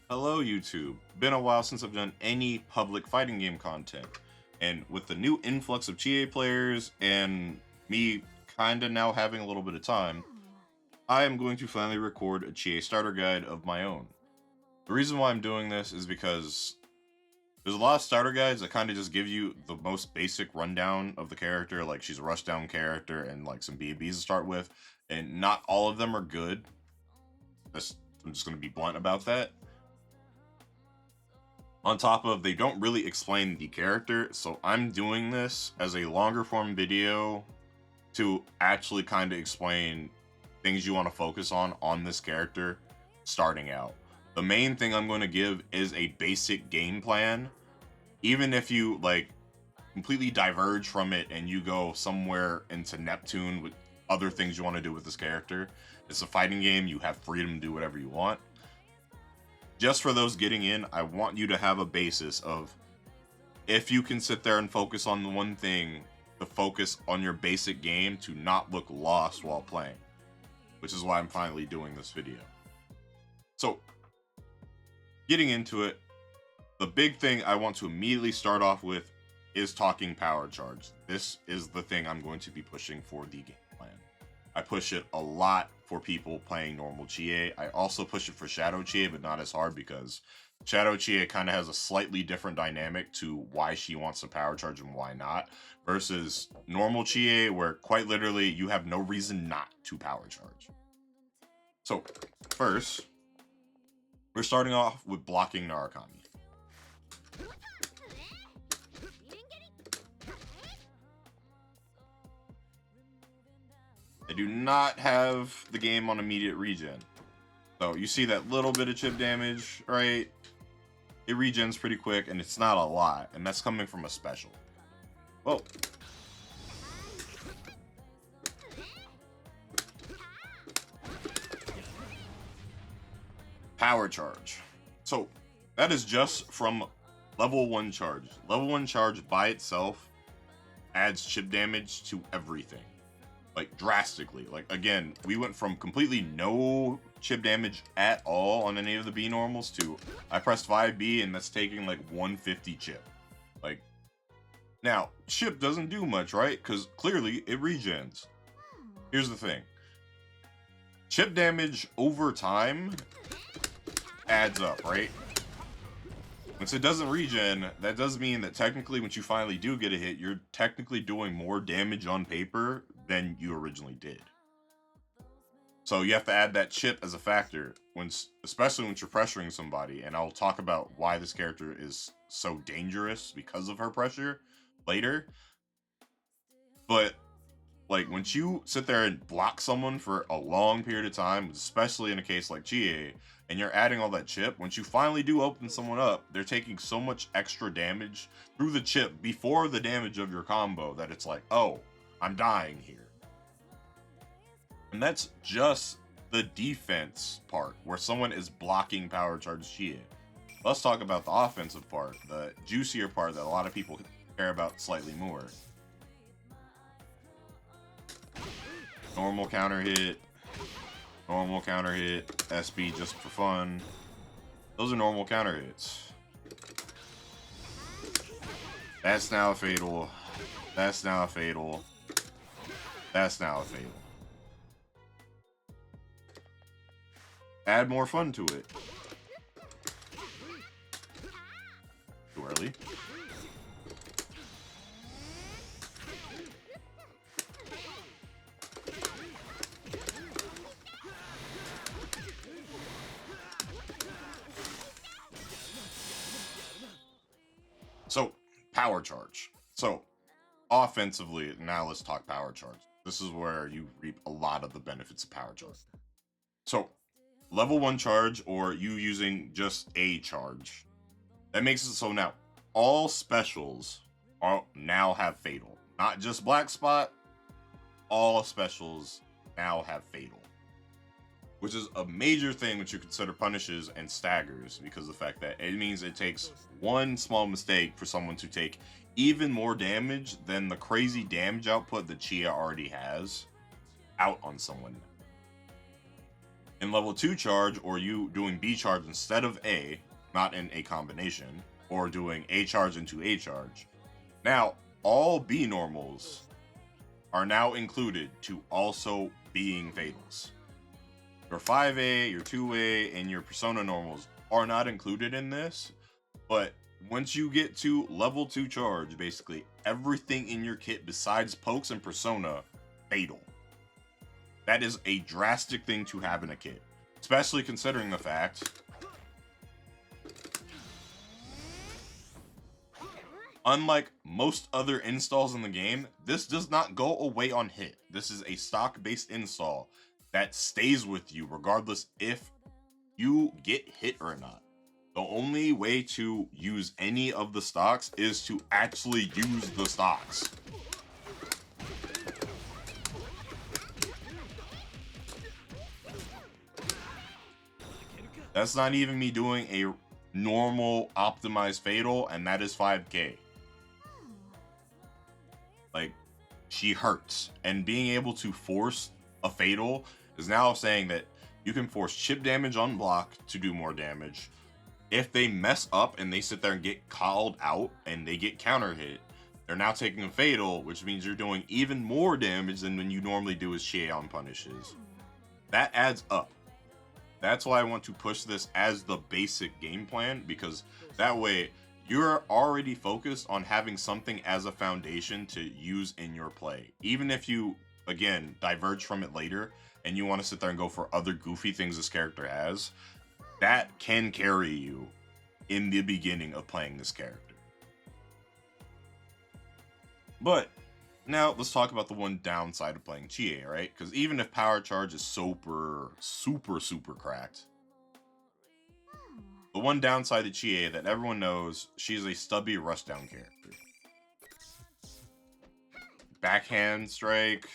Hello YouTube. Been a while since I've done any public fighting game content. And with the new influx of Chie players and me kinda now having a little bit of time, I am going to finally record a Chie starter guide of my own. The reason why I'm doing this is because there's a lot of starter guides that kind of just give you the most basic rundown of the character, like she's a rushdown character and like some BBs to start with, and not all of them are good. I'm just going to be blunt about that. On top of, they don't really explain the character, so I'm doing this as a longer form video to actually kind of explain things you want to focus on this character starting out. The main thing I'm going to give is a basic game plan. Even if you like completely diverge from it and you go somewhere into Neptune with other things you want to do with this character, it's a fighting game, you have freedom to do whatever you want. Just for those getting in, I want you to have a basis of, if you can sit there and focus on the one thing, to focus on your basic game to not look lost while playing, which is why I'm finally doing this video. So, getting into it, the big thing I want to immediately start off with is talking power charge. This is the thing I'm going to be pushing for the game plan. I push it a lot for people playing normal Chie. I also push it for Shadow Chie, but not as hard because Shadow Chie kind of has a slightly different dynamic to why she wants to power charge and why not, versus normal Chie, where quite literally you have no reason not to power charge. So first, we're starting off with blocking Narukami. I do not have the game on immediate regen. So you see that little bit of chip damage, right? It regens pretty quick and it's not a lot, and that's coming from a special. Whoa. Power charge. So that is just from level 1 charge. Level 1 charge by itself adds chip damage to everything. Like drastically. Like again, we went from completely no chip damage at all on any of the B normals to I pressed 5B and that's taking like 150 chip. Like, now chip doesn't do much, right? Because clearly it regens. Here's the thing, chip damage over time adds up, right? Once it doesn't regen, that does mean that technically once you finally do get a hit, you're technically doing more damage on paper than you originally did. So you have to add that chip as a factor, especially when you're pressuring somebody, and I'll talk about why this character is so dangerous because of her pressure later. But like, once you sit there and block someone for a long period of time, especially in a case like Chie, and you're adding all that chip, once you finally do open someone up, they're taking so much extra damage through the chip before the damage of your combo that it's like, oh, I'm dying here. And that's just the defense part, where someone is blocking power charge Chie. Let's talk about the offensive part, the juicier part that a lot of people care about slightly more. Normal counter hit, SB just for fun. Those are normal counter hits. That's now a fatal. That's now a fatal. That's now a fatal. Add more fun to it. Too early. So, power charge. So, offensively, now let's talk power charge. This is where you reap a lot of the benefits of power charge. So, level 1 charge, or you using just a charge, that makes it so now all specials now have fatal. Not just black spot, all specials now have fatal. Which is a major thing when you consider punishes and staggers, because of the fact that it means it takes one small mistake for someone to take even more damage than the crazy damage output that Chie already has out on someone. In level 2 charge, or you doing B charge instead of A, not in a combination, or doing A charge into A charge. Now, all B normals are now included to also being fatals. Your 5A, your 2A, and your persona normals are not included in this, but once you get to level 2 charge, basically everything in your kit besides pokes and persona, fatal. That is a drastic thing to have in a kit, especially considering the fact unlike most other installs in the game, this does not go away on hit. This is a stock-based install that stays with you regardless if you get hit or not. The only way to use any of the stocks is to actually use the stocks. That's not even me doing a normal optimized fatal, and that is 5k. Like, she hurts. And being able to force a fatal is now saying that you can force chip damage on block to do more damage. If they mess up and they sit there and get called out and they get counter hit, they're now taking a fatal, which means you're doing even more damage than when you normally do as Chie on punishes. That adds up. That's why I want to push this as the basic game plan, because that way you're already focused on having something as a foundation to use in your play. Even if you, again, diverge from it later and you want to sit there and go for other goofy things this character has, that can carry you in the beginning of playing this character. But now let's talk about the one downside of playing Chie, right? Because even if power charge is super cracked, the one downside to Chie that everyone knows, she's a stubby rushdown character. Backhand strike,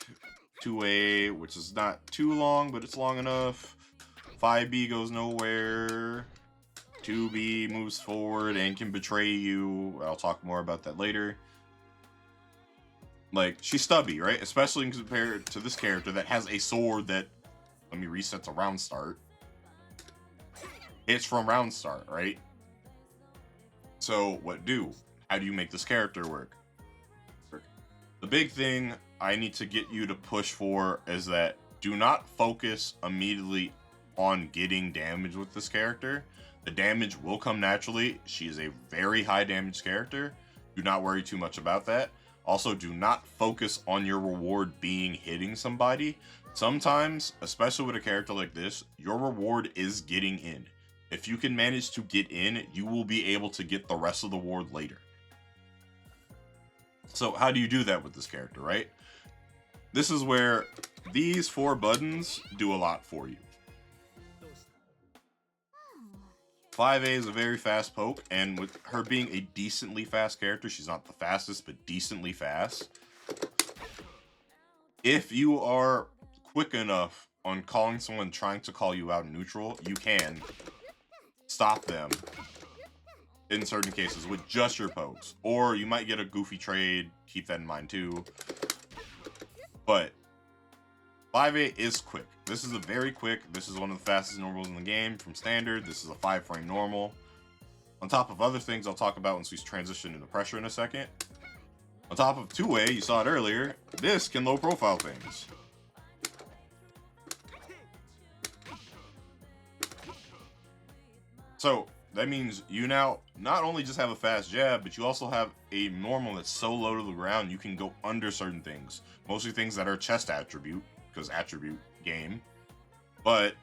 2A, which is not too long, but it's long enough. 5B goes nowhere. 2B moves forward and can betray you. I'll talk more about that later. Like, she's stubby, right? Especially compared to this character that has a sword that, let me reset to round start. It's from round start, right? So, how do you make this character work? The big thing I need to get you to push for is that do not focus immediately on getting damage with this character. The damage will come naturally. She is a very high damage character. Do not worry too much about that. Also, do not focus on your reward being hitting somebody. Sometimes, especially with a character like this, your reward is getting in. If you can manage to get in, you will be able to get the rest of the reward later. So how do you do that with this character, right? This is where these 4 buttons do a lot for you. 5A is a very fast poke, and with her being a decently fast character, she's not the fastest, but decently fast. If you are quick enough on calling someone trying to call you out in neutral, you can stop them in certain cases with just your pokes. Or you might get a goofy trade, keep that in mind too. But 5A is quick. This is a very quick, this is one of the fastest normals in the game from standard. This is a 5-frame normal. On top of other things I'll talk about once we transition into pressure in a second. On top of 2A, you saw it earlier, this can low profile things. So that means you now not only just have a fast jab, but you also have a normal that's so low to the ground you can go under certain things. Mostly things that are chest attribute, because attribute game. But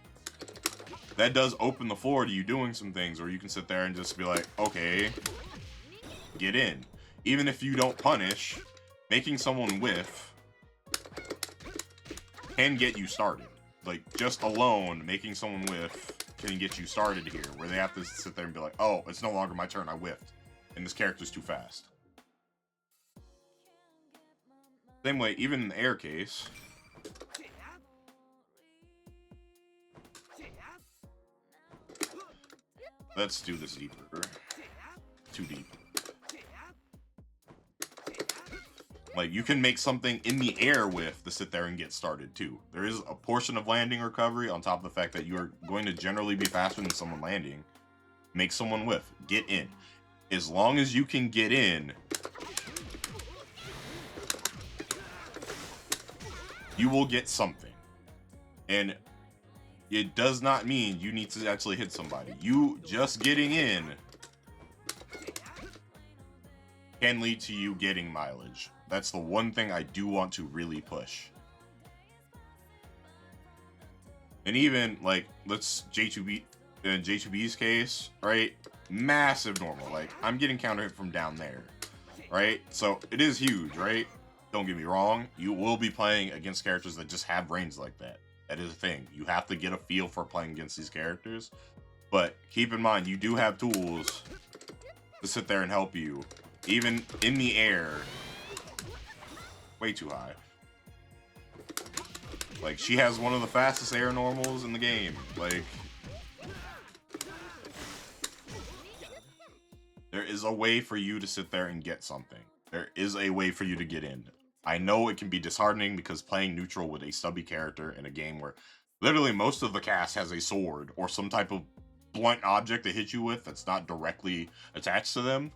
that does open the floor to you doing some things, or you can sit there and just be like, okay, get in. Even if you don't punish, making someone whiff can get you started. Like, just alone, making someone whiff can get you started here, where they have to sit there and be like, oh, it's no longer my turn, I whiffed, and this character's too fast. Same way, even in the air case, let's do this deeper. Too deep. Like, you can make something in the air with to sit there and get started too. There is a portion of landing recovery on top of the fact that you are going to generally be faster than someone landing. Make someone whiff. Get in. As long as you can get in, you will get something. And it does not mean you need to actually hit somebody. You just getting in can lead to you getting mileage. That's the one thing I do want to really push. And even like, let's J2B in J2B's case, right? Massive normal. Like, I'm getting counter hit from down there, right? So it is huge, right? Don't get me wrong. You will be playing against characters that just have range like that. That is a thing. You have to get a feel for playing against these characters. But keep in mind, you do have tools to sit there and help you. Even in the air. Way too high. Like, she has one of the fastest air normals in the game. Like, there is a way for you to sit there and get something. There is a way for you to get in. I know it can be disheartening because playing neutral with a stubby character in a game where literally most of the cast has a sword or some type of blunt object to hit you with that's not directly attached to them.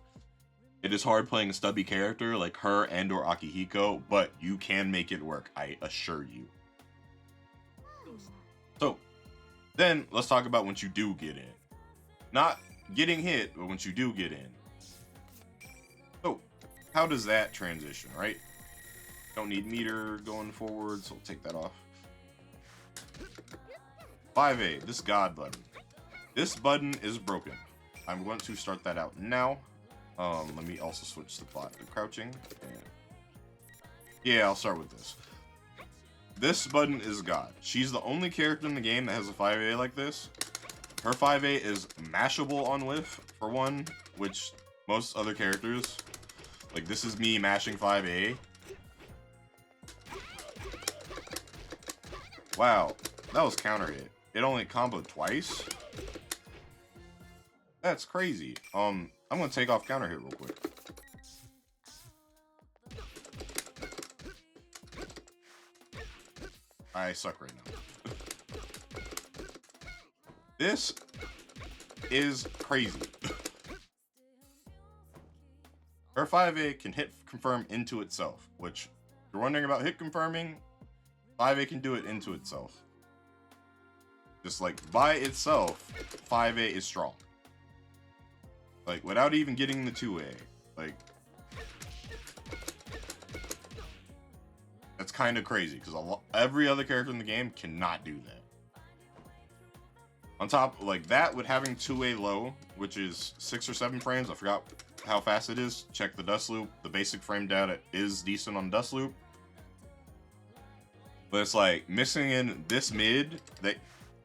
It is hard playing a stubby character like her and or Akihiko, but you can make it work, I assure you. So, then let's talk about once you do get in. Not getting hit, but once you do get in. So, how does that transition, right? Don't need meter going forward, so we'll take that off. 5A, this God button. This button is broken. I'm going to start that out now. Let me also switch the bot to crouching. And yeah, I'll start with this. This button is God. She's the only character in the game that has a 5A like this. Her 5A is mashable on whiff, for one, which most other characters, like this is me mashing 5A. Wow, that was counter hit. It only comboed twice? That's crazy. I'm gonna take off counter hit real quick. I suck right now. This is crazy. Her 5A can hit confirm into itself, which, if you're wondering about hit confirming, 5A can do it into itself. Just like by itself, 5A is strong. Like, without even getting the 2A. Like, that's kind of crazy, because every other character in the game cannot do that. On top, like, that with having 2A low, which is 6 or 7 frames, I forgot how fast it is. Check the dust loop. The basic frame data is decent on dust loop. But it's like, missing in this mid that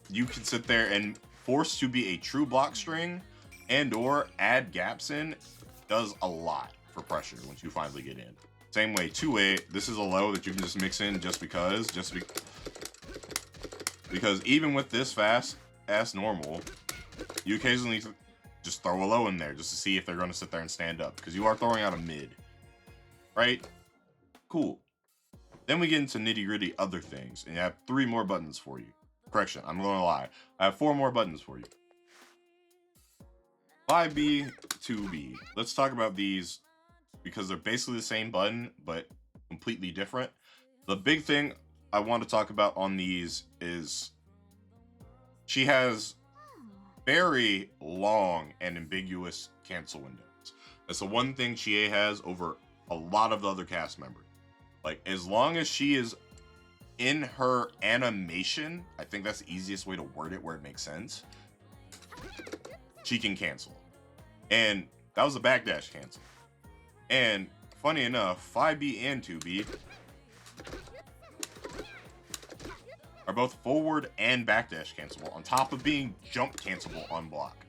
you can sit there and force to be a true block string and or add gaps in does a lot for pressure once you finally get in. Same way, 2A, this is a low that you can just mix in because even with this fast ass normal, you occasionally just throw a low in there just to see if they're going to sit there and stand up, because you are throwing out a mid, right? Cool. Then we get into nitty gritty other things, and you have 3 more buttons for you. Correction, I'm going to lie. I have 4 more buttons for you. 5B, 2B. Let's talk about these because they're basically the same button, but completely different. The big thing I want to talk about on these is she has very long and ambiguous cancel windows. That's the one thing Chie has over a lot of the other cast members. Like, as long as she is in her animation, I think that's the easiest way to word it where it makes sense, she can cancel. And that was a backdash cancel. And funny enough, 5B and 2B are both forward and backdash cancelable, on top of being jump cancelable on block.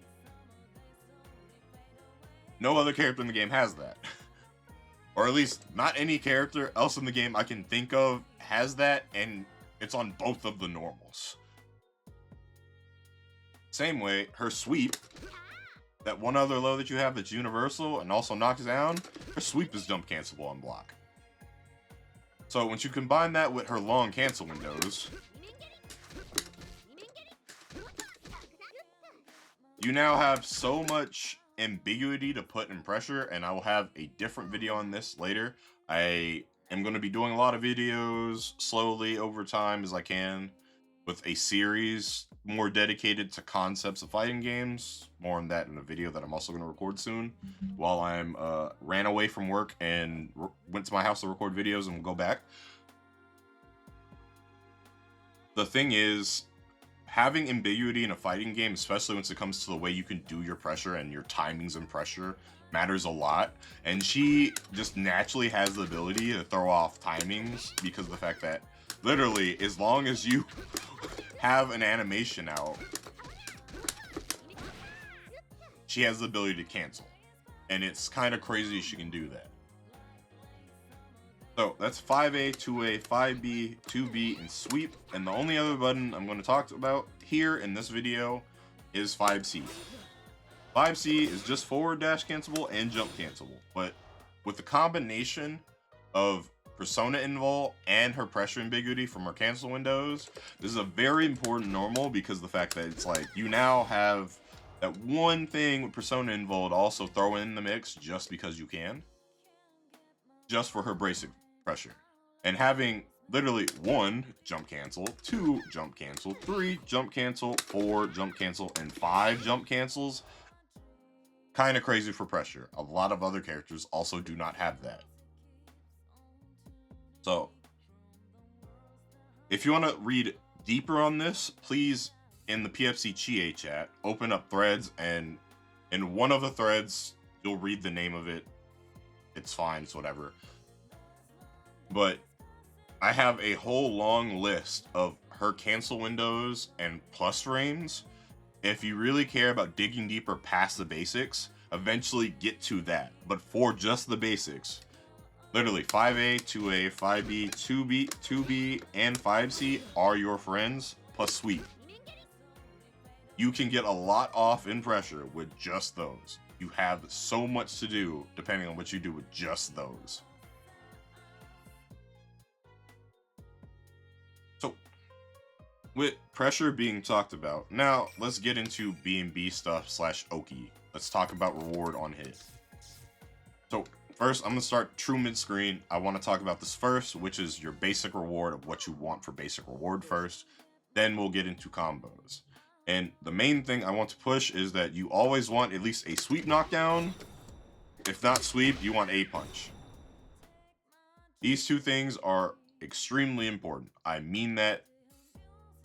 No other character in the game has that. Or at least not any character else in the game I can think of has that, and it's on both of the normals. Same way, her sweep, that one other low that you have that's universal and also knocks down, her sweep is jump cancelable on block. So once you combine that with her long cancel windows, you now have so much ambiguity to put in pressure, and I will have a different video on this later. I am going to be doing a lot of videos slowly over time as I can, with a series more dedicated to concepts of fighting games. More on that in a video that I'm also going to record soon while I'm ran away from work and went to my house to record videos, and we'll go back. The thing is, having ambiguity in a fighting game, especially once it comes to the way you can do your pressure and your timings and pressure, matters a lot. And she just naturally has the ability to throw off timings because of the fact that literally, as long as you have an animation out, she has the ability to cancel. And it's kind of crazy she can do that. So that's 5A, 2A, 5B, 2B, and sweep. And the only other button I'm going to talk about here in this video is 5C. 5C is just forward dash cancelable and jump cancelable. But with the combination of Persona Invol and her pressure ambiguity from her cancel windows, this is a very important normal because of the fact that it's like you now have that one thing with Persona Invol to also throw in the mix just because you can. Just for her basic pressure. And having literally 1 jump cancel, 2 jump cancel, 3 jump cancel, 4 jump cancel, and 5 jump cancels, kind of crazy for pressure. A lot of other characters also do not have that. So if you want to read deeper on this, please, in the PFC Chie chat, open up threads, and in one of the threads you'll read the name of it. It's fine, it's whatever. But I have a whole long list of her cancel windows and plus frames. If you really care about digging deeper past the basics, eventually get to that. But for just the basics, literally 5A, 2A, 5B, 2B, 2B, and 5C are your friends, plus sweep. You can get a lot off in pressure with just those. You have so much to do depending on what you do with just those. So, with pressure being talked about, now let's get into B&B stuff / Oki. Let's talk about reward on hit. So, first, I'm going to start true mid-screen. I want to talk about this first, which is your basic reward of what you want for basic reward first. Then we'll get into combos. And the main thing I want to push is that you always want at least a sweep knockdown. If not sweep, you want a punch. These two things are extremely important. I mean that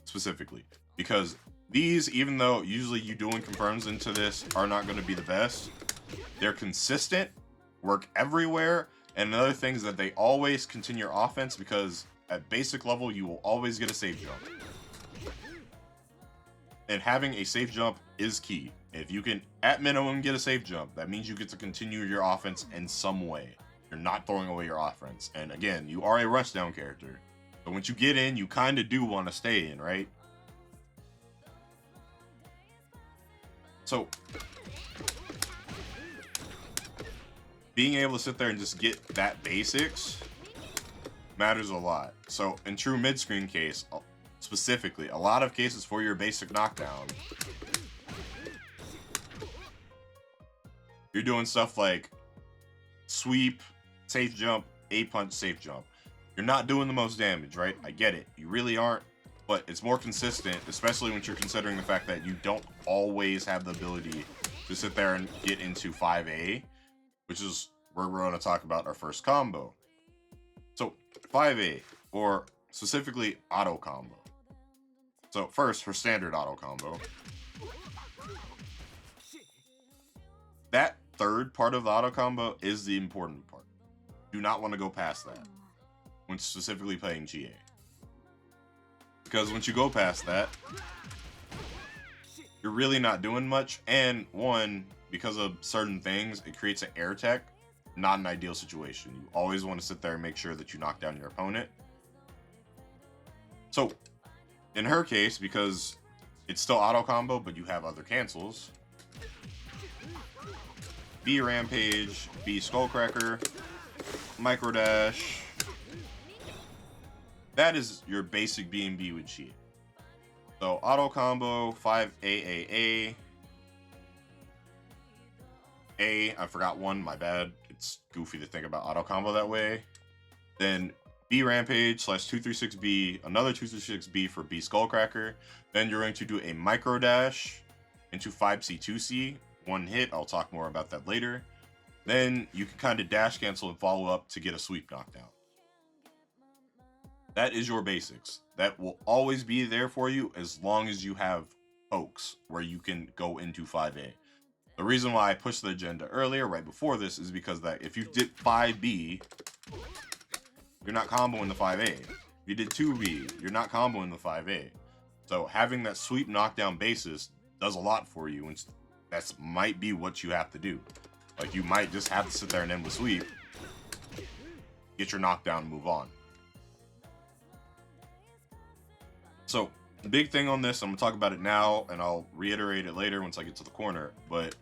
specifically. Because these, even though usually you doing confirms into this are not going to be the best, they're consistent, work everywhere, and another thing is that they always continue your offense because at basic level you will always get a safe jump. And having a safe jump is key. If you can, at minimum, get a safe jump, that means you get to continue your offense in some way. You're not throwing away your offense. And again, you are a rushdown character. But once you get in, you kind of do want to stay in, right? So, being able to sit there and just get that basics matters a lot. So, in true mid-screen case, specifically, a lot of cases for your basic knockdown, you're doing stuff like sweep, safe jump, a punch, safe jump. You're not doing the most damage, right? I get it. You really aren't, but it's more consistent, especially when you're considering the fact that you don't always have the ability to sit there and get into 5A, which is where we're going to talk about our first combo. So 5A, or specifically auto combo. So first, her standard auto combo. That third part of the auto combo is the important part. Do not want to go past that when specifically playing Chie. Because once you go past that, you're really not doing much. And one, because of certain things, it creates an air tech. Not an ideal situation. You always want to sit there and make sure that you knock down your opponent. So, in her case, because it's still auto combo, but you have other cancels, B Rampage, B Skullcracker, Micro Dash, that is your basic B&B with Chie. So auto combo 5 AAA. I forgot one, my bad. It's goofy to think about auto combo that way. Then B Rampage / 236B, another 236B for B Skullcracker. Then you're going to do a micro dash into 5C 2C, one hit. I'll talk more about that later. Then you can kind of dash cancel and follow up to get a sweep knockdown. That is your basics. That will always be there for you as long as you have pokes where you can go into 5A. The reason why I pushed the agenda earlier, right before this, is because that if you did 5B, you're not comboing the 5A. If you did 2B, you're not comboing the 5A. So having that sweep knockdown basis does a lot for you, and that might be what you have to do. Like, you might just have to sit there and end with sweep, get your knockdown, and move on. So, the big thing on this, I'm going to talk about it now, and I'll reiterate it later once I get to the corner, but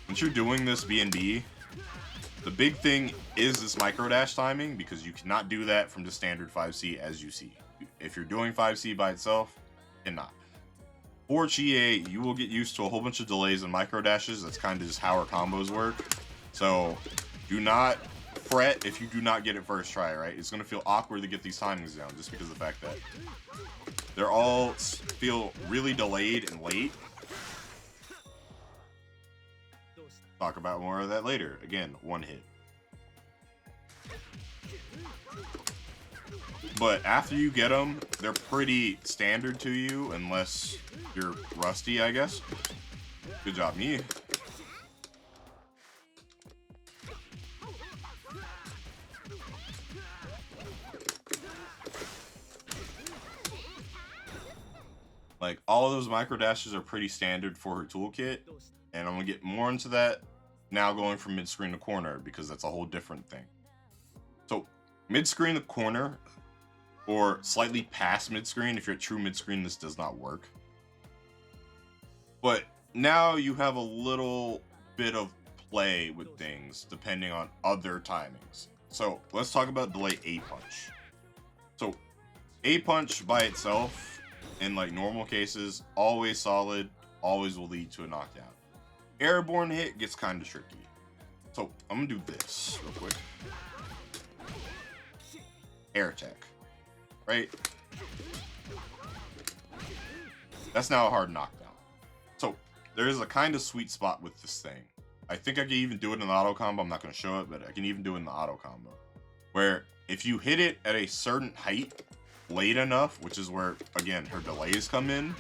once you're doing this B&B, the big thing is this micro dash timing, because you cannot do that from the standard 5C as you see. If you're doing 5C by itself, you cannot. For Chie, you will get used to a whole bunch of delays and micro dashes. That's kind of just how our combos work. So do not fret if you do not get it first try, right? It's going to feel awkward to get these timings down just because of the fact that they're all feel really delayed and late. Talk about more of that later. Again, one hit. But after you get them, they're pretty standard to you unless you're rusty, I guess. Good job, me. Like, all of those micro dashes are pretty standard for her toolkit, and I'm gonna get more into that now going from mid-screen to corner, because that's a whole different thing. So mid-screen to corner, or slightly past mid-screen, if you're at true mid-screen, this does not work. But now you have a little bit of play with things depending on other timings. So let's talk about delay A punch. So A punch by itself, in like normal cases, always solid, always will lead to a knockdown. Airborne hit gets kind of tricky. So I'm gonna do this real quick. Air attack, right? That's now a hard knockdown. So there is a kind of sweet spot with this thing. I think I can even do it in the auto combo. I'm not gonna show it, but I can even do it in the auto combo. Where if you hit it at a certain height late enough, which is where, again, her delays come in,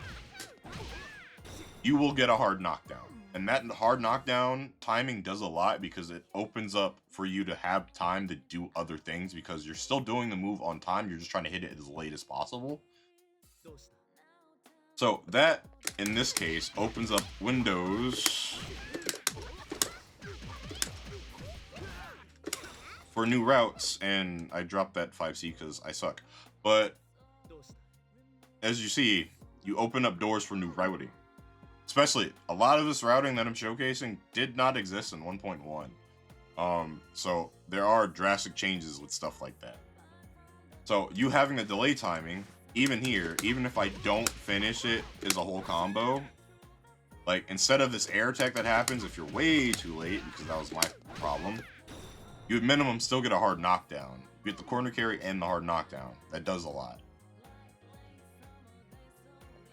you will get a hard knockdown. And that hard knockdown timing does a lot because it opens up for you to have time to do other things, because you're still doing the move on time. You're just trying to hit it as late as possible. So that, in this case, opens up windows for new routes. And I dropped that 5C because I suck. But as you see, you open up doors for new routing. Especially, a lot of this routing that I'm showcasing did not exist in 1.1. So there are drastic changes with stuff like that. So you having the delay timing, even here, even if I don't finish it as a whole combo, like instead of this air attack that happens if you're way too late, because that was my problem, you at minimum still get a hard knockdown. You get the corner carry and the hard knockdown. That does a lot.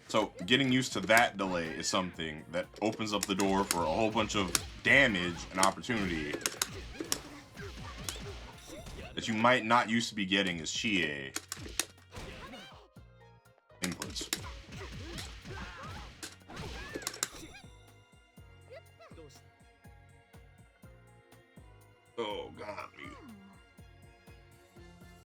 So getting used to that delay is something that opens up the door for a whole bunch of damage and opportunity that you might not used to be getting as Chie inputs. Oh, God, me.